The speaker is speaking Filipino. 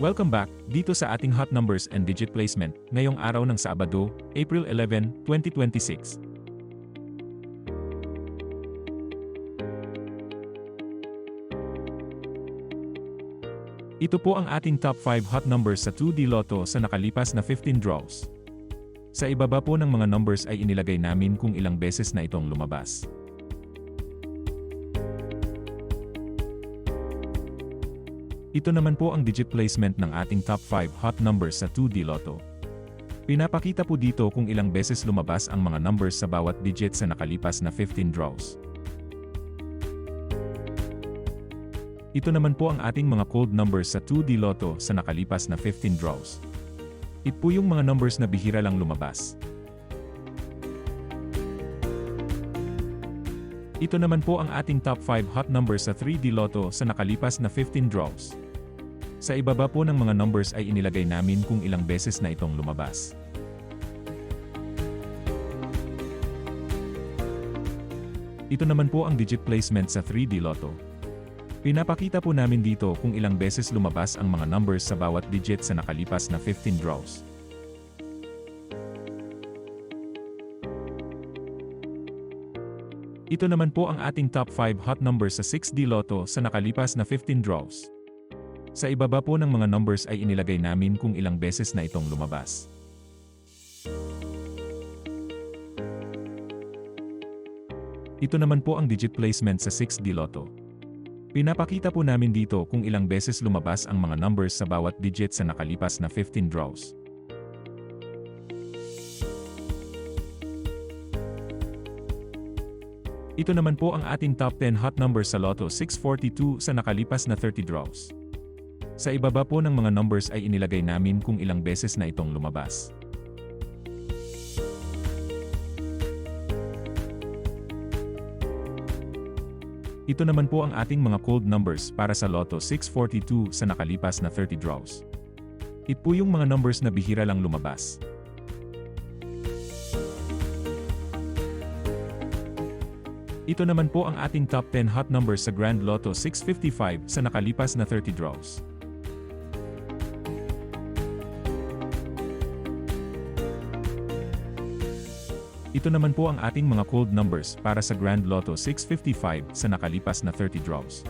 Welcome back dito sa ating Hot Numbers and Digit Placement ngayong araw ng Sabado, April 11, 2026. Ito po ang ating top 5 hot numbers sa 2D Lotto sa nakalipas na 15 draws. Sa ibaba po ng mga numbers ay inilagay namin kung ilang beses na itong lumabas. Ito naman po ang digit placement ng ating top 5 hot numbers sa 2D Lotto. Pinapakita po dito kung ilang beses lumabas ang mga numbers sa bawat digit sa nakalipas na 15 draws. Ito naman po ang ating mga cold numbers sa 2D Lotto sa nakalipas na 15 draws. Ito po yung mga numbers na bihira lang lumabas. Ito naman po ang ating top 5 hot numbers sa 3D Lotto sa nakalipas na 15 draws. Sa ibaba po ng mga numbers ay inilagay namin kung ilang beses na itong lumabas. Ito naman po ang digit placement sa 3D Lotto. Pinapakita po namin dito kung ilang beses lumabas ang mga numbers sa bawat digit sa nakalipas na 15 draws. Ito naman po ang ating top 5 hot numbers sa 6D Lotto sa nakalipas na 15 draws. Sa ibaba po ng mga numbers ay inilagay namin kung ilang beses na itong lumabas. Ito naman po ang digit placement sa 6D Lotto. Pinapakita po namin dito kung ilang beses lumabas ang mga numbers sa bawat digit sa nakalipas na 15 draws. Ito naman po ang ating top 10 hot numbers sa Lotto 642 sa nakalipas na 30 draws. Sa ibaba po ng mga numbers ay inilagay namin kung ilang beses na itong lumabas. Ito naman po ang ating mga cold numbers para sa Lotto 642 sa nakalipas na 30 draws. Ito po yung mga numbers na bihira lang lumabas. Ito naman po ang ating top 10 hot numbers sa Grand Lotto 655 sa nakalipas na 30 draws. Ito naman po ang ating mga cold numbers para sa Grand Lotto 655 sa nakalipas na 30 draws.